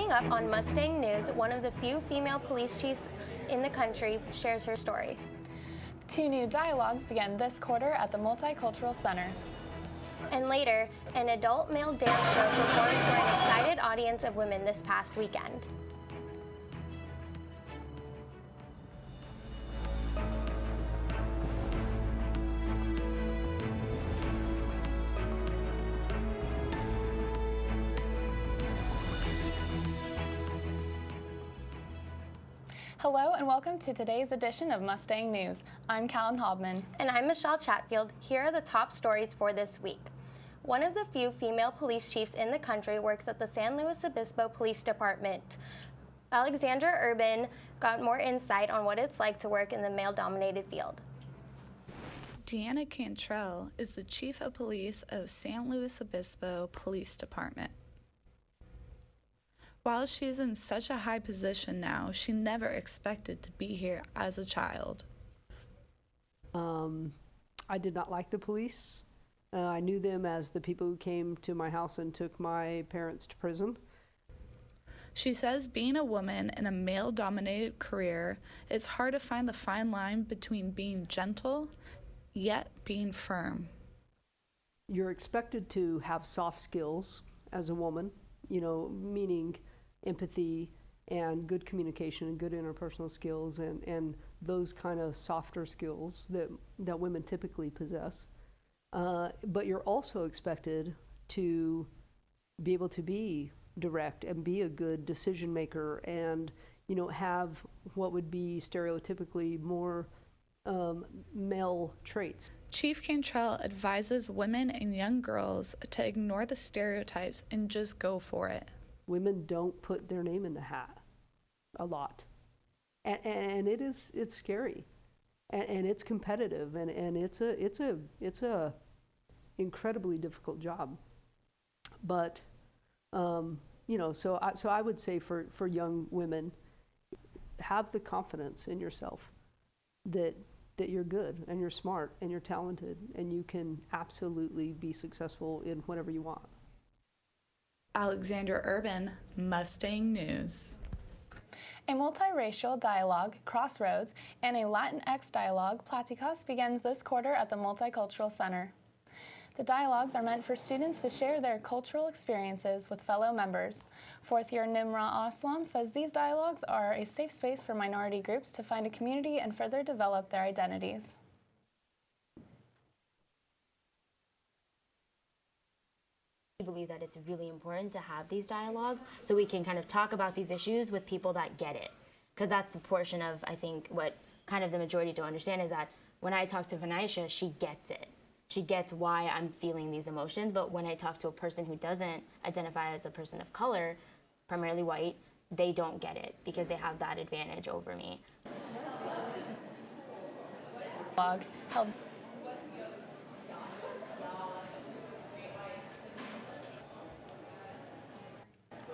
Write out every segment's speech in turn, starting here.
Coming up on Mustang News, one of the few female police chiefs in the country shares her story. 2 new dialogues begin this quarter at the Multicultural Center. And later, an adult male dance show performed for an excited audience of women this past weekend. Hello and welcome to today's edition of Mustang News. I'm Callan Hobman. And I'm Michelle Chatfield. Here are the top stories for this week. One of the few female police chiefs in the country works at the San Luis Obispo Police Department. Alexandra Urban got more insight on what it's like to work in the male-dominated field. Deanna Cantrell is the Chief of Police of San Luis Obispo Police Department. While she's in such a high position now, she never expected to be here as a child. I did not like the police. I knew them as the people who came to my house and took my parents to prison. She says being a woman in a male-dominated career, it's hard to find the fine line between being gentle, yet being firm. You're expected to have soft skills as a woman, meaning empathy and good communication and good interpersonal skills and those kind of softer skills that women typically possess. But you're also expected to be able to be direct and be a good decision maker and, have what would be stereotypically more male traits. Chief Cantrell advises women and young girls to ignore the stereotypes and just go for it. Women don't put their name in the hat a lot. And it's scary. And it's competitive and it's a incredibly difficult job. But so I would say for young women, have the confidence in yourself that you're good and you're smart and you're talented and you can absolutely be successful in whatever you want. Alexandra Urban, Mustang News. A multiracial dialogue, Crossroads, and a Latinx dialogue, Pláticas, begins this quarter at the Multicultural Center. The dialogues are meant for students to share their cultural experiences with fellow members. Fourth-year Nimra Aslam says these dialogues are a safe space for minority groups to find a community and further develop their identities. I believe that it's really important to have these dialogues so we can kind of talk about these issues with people that get it. Because that's the portion of, I think, what kind of the majority don't understand is that when I talk to Vinaisha, she gets it. She gets why I'm feeling these emotions, but when I talk to a person who doesn't identify as a person of color, primarily white, they don't get it because they have that advantage over me. Held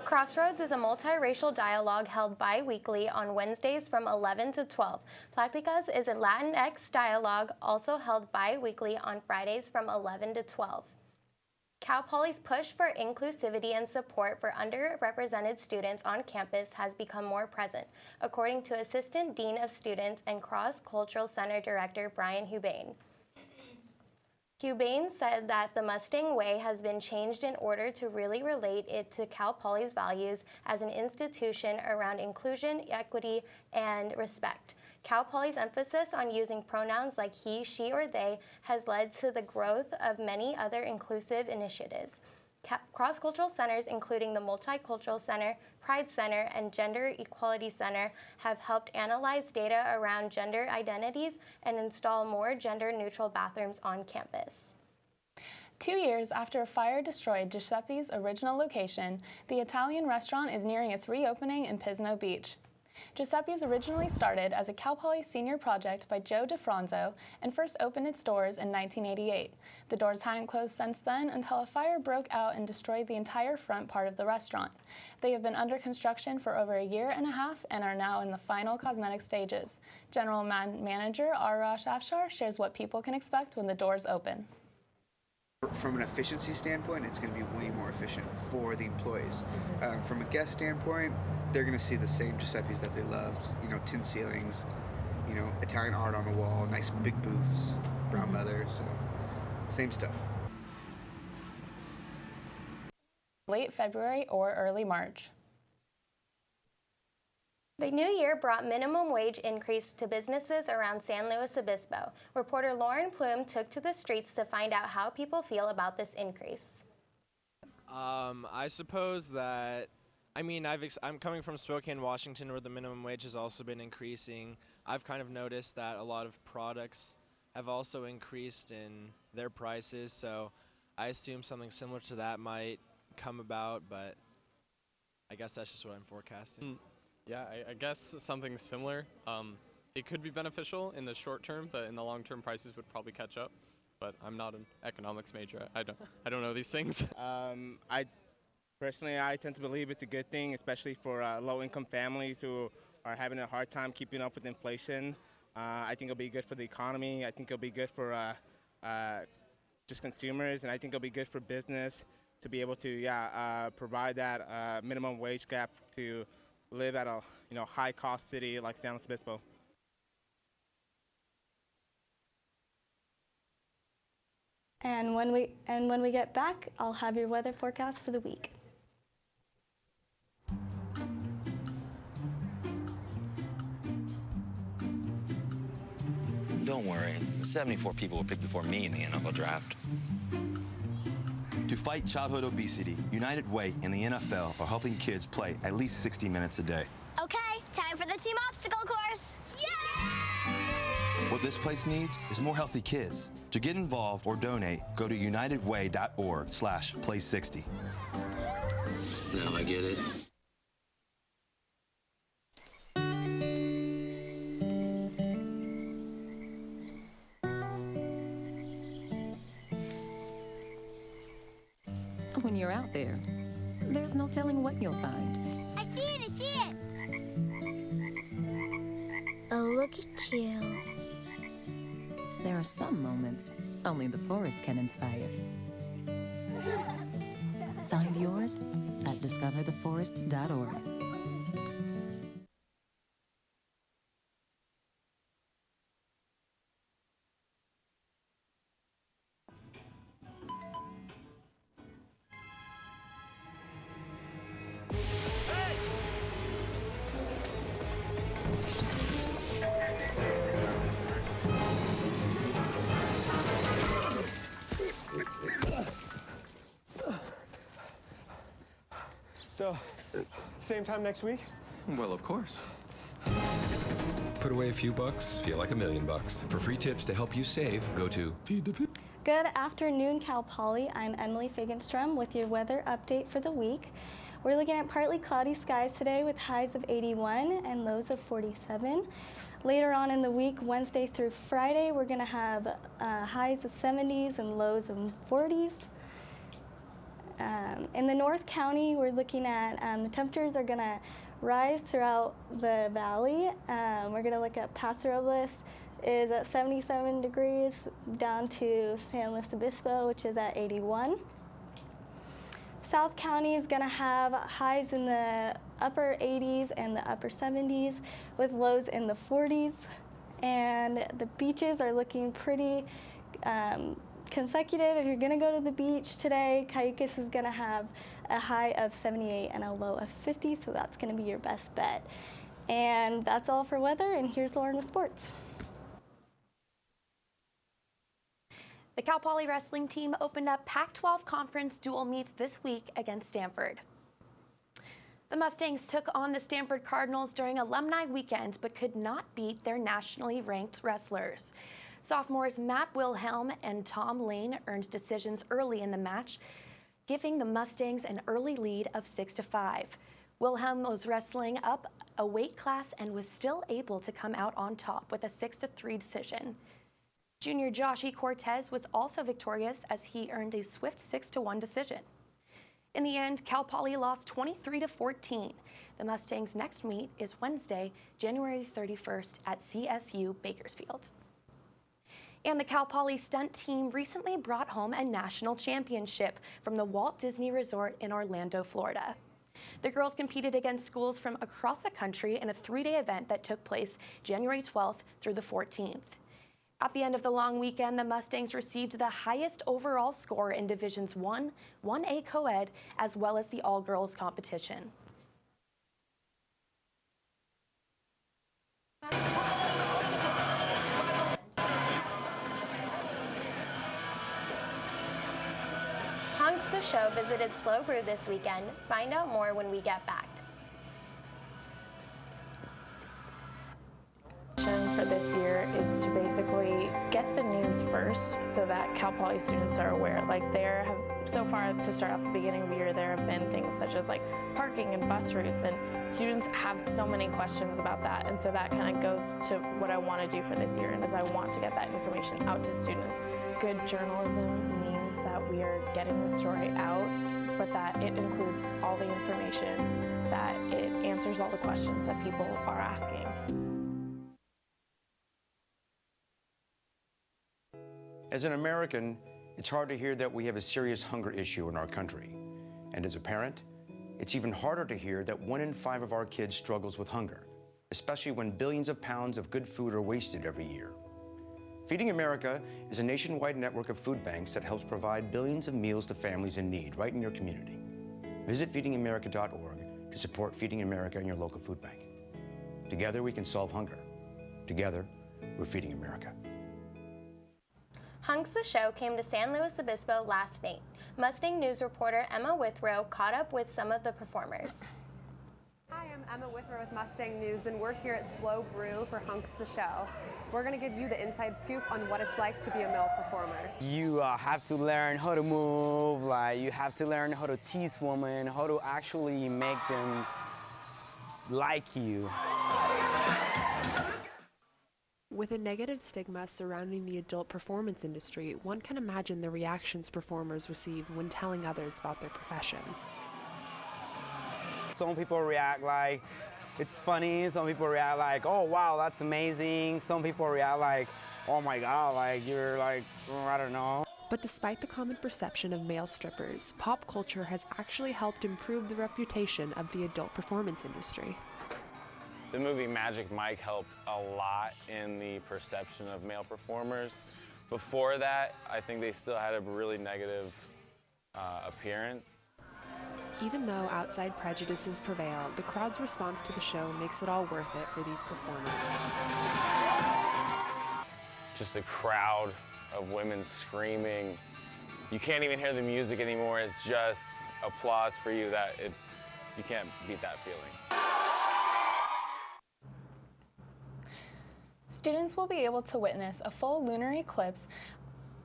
Crossroads is a multiracial dialogue held bi-weekly on Wednesdays from 11 to 12. Pláticas is a Latinx dialogue also held bi-weekly on Fridays from 11 to 12. Cal Poly's push for inclusivity and support for underrepresented students on campus has become more present, according to Assistant Dean of Students and Cross-Cultural Center Director Brian Hubain. Hubain said that the Mustang Way has been changed in order to really relate it to Cal Poly's values as an institution around inclusion, equity, and respect. Cal Poly's emphasis on using pronouns like he, she, or they has led to the growth of many other inclusive initiatives. Cross-cultural centers, including the Multicultural Center, Pride Center, and Gender Equality Center, have helped analyze data around gender identities and install more gender-neutral bathrooms on campus. 2 years after a fire destroyed Giuseppe's original location, the Italian restaurant is nearing its reopening in Pismo Beach. Giuseppe's originally started as a Cal Poly senior project by Joe DeFranzo and first opened its doors in 1988. The doors hadn't closed since then until a fire broke out and destroyed the entire front part of the restaurant. They have been under construction for over a year and a half and are now in the final cosmetic stages. General Manager Arash Afshar shares what people can expect when the doors open. From an efficiency standpoint, it's going to be way more efficient for the employees. From a guest standpoint, they're going to see the same Giuseppes that they loved, tin ceilings, Italian art on the wall, nice big booths, brown leather, so same stuff. Late February or early March. The new year brought minimum wage increase to businesses around San Luis Obispo. Reporter Lauren Plume took to the streets to find out how people feel about this increase. I suppose that, I'm coming from Spokane, Washington, where the minimum wage has also been increasing. I've kind of noticed that a lot of products have also increased in their prices, so I assume something similar to that might come about, but I guess that's just what I'm forecasting. Yeah, I guess something similar. It could be beneficial in the short term, but in the long term, prices would probably catch up. But I'm not an economics major. I don't know these things. I tend to believe it's a good thing, especially for low-income families who are having a hard time keeping up with inflation. I think it'll be good for the economy. I think it'll be good for just consumers, and I think it'll be good for business to be able to provide that minimum wage gap to live at a high-cost city like San Luis Obispo. And when we get back, I'll have your weather forecast for the week. Don't worry, 74 people were picked before me in the NFL draft. To fight childhood obesity, United Way and the NFL are helping kids play at least 60 minutes a day. Okay, time for the team obstacle course. Yay! What this place needs is more healthy kids. To get involved or donate, go to unitedway.org/play60. Now I get it. When you're out there, there's no telling what you'll find. I see it, I see it! Oh, look at you. There are some moments only the forest can inspire. Find yours at discovertheforest.org. So, same time next week? Well, of course. Put away a few bucks, feel like $1 million. For free tips to help you save, go to Feed the People. Good afternoon, Cal Poly. I'm Emily Figenstrom with your weather update for the week. We're looking at partly cloudy skies today with highs of 81 and lows of 47. Later on in the week, Wednesday through Friday, we're going to have highs of 70s and lows of 40s. In the North County, we're looking at the temperatures are going to rise throughout the valley. We're going to look at Paso Robles is at 77 degrees down to San Luis Obispo, which is at 81. South County is going to have highs in the upper 80s and the upper 70s with lows in the 40s. And the beaches are looking pretty consecutive. If you're going to go to the beach today, Cayucas is going to have a high of 78 and a low of 50, so that's going to be your best bet. And that's all for weather, and here's Lauren with sports. The Cal Poly wrestling team opened up Pac-12 conference dual meets this week against Stanford. The Mustangs took on the Stanford Cardinals during alumni weekend, but could not beat their nationally ranked wrestlers. Sophomores Matt Wilhelm and Tom Lane earned decisions early in the match, giving the Mustangs an early lead of 6-5. Wilhelm was wrestling up a weight class and was still able to come out on top with a 6-3 decision. Junior Joshie Cortez was also victorious as he earned a swift 6-1 decision. In the end, Cal Poly lost 23-14. The Mustangs' next meet is Wednesday, January 31st at CSU Bakersfield. And the Cal Poly stunt team recently brought home a national championship from the Walt Disney Resort in Orlando, Florida. The girls competed against schools from across the country in a 3-day event that took place January 12th through the 14th. At the end of the long weekend, the Mustangs received the highest overall score in Divisions 1, 1A co-ed, as well as the all-girls competition. Honks the Show visited Slow Brew this weekend. Find out more when we get back. For this year is to basically get the news first so that Cal Poly students are aware. Like there have, so far to start off the beginning of the year, there have been things such as like parking and bus routes, and students have so many questions about that. And so that kind of goes to what I want to do for this year, and is I want to get that information out to students. Good journalism means that we are getting the story out, but that it includes all the information, that it answers all the questions that people are asking. As an American, it's hard to hear that we have a serious hunger issue in our country. And as a parent, it's even harder to hear that 1 in 5 of our kids struggles with hunger, especially when billions of pounds of good food are wasted every year. Feeding America is a nationwide network of food banks that helps provide billions of meals to families in need right in your community. Visit feedingamerica.org to support Feeding America in your local food bank. Together we can solve hunger. Together, we're Feeding America. Honks the Show came to San Luis Obispo last night. Mustang News reporter Emma Withrow caught up with some of the performers. Hi, I'm Emma Withrow with Mustang News, and we're here at Slow Brew for Honks the Show. We're going to give you the inside scoop on what it's like to be a male performer. You have to learn how to move, like you have to learn how to tease women, how to actually make them like you. With a negative stigma surrounding the adult performance industry, one can imagine the reactions performers receive when telling others about their profession. Some people react like it's funny, some people react like, oh wow, that's amazing. Some people react like, oh my god, like you're like, I don't know. But despite the common perception of male strippers, pop culture has actually helped improve the reputation of the adult performance industry. The movie Magic Mike helped a lot in the perception of male performers. Before that, I think they still had a really negative appearance. Even though outside prejudices prevail, the crowd's response to the show makes it all worth it for these performers. Just a crowd of women screaming. You can't even hear the music anymore. It's just applause for you. You can't beat that feeling. Students will be able to witness a full lunar eclipse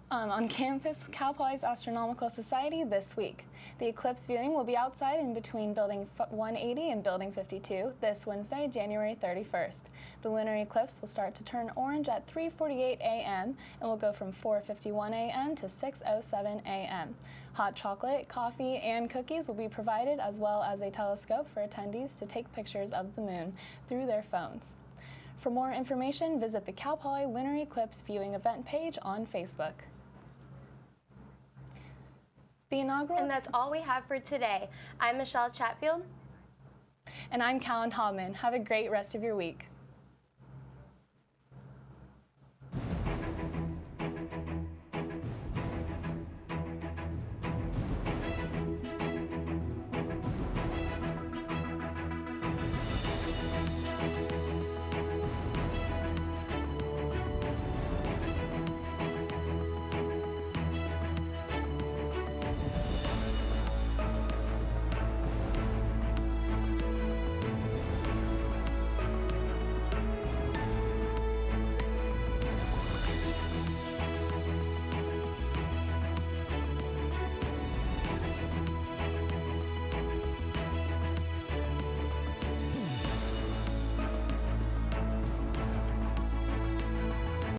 on campus Cal Poly's Astronomical Society this week. The eclipse viewing will be outside in between Building 180 and Building 52 this Wednesday, January 31st. The lunar eclipse will start to turn orange at 3:48 a.m. and will go from 4:51 a.m. to 6:07 a.m. Hot chocolate, coffee, and cookies will be provided, as well as a telescope for attendees to take pictures of the moon through their phones. For more information, visit the Cal Poly Lunar Eclipse viewing event page on Facebook. The inaugural... And that's all we have for today. I'm Michelle Chatfield. And I'm Callan Hobman. Have a great rest of your week.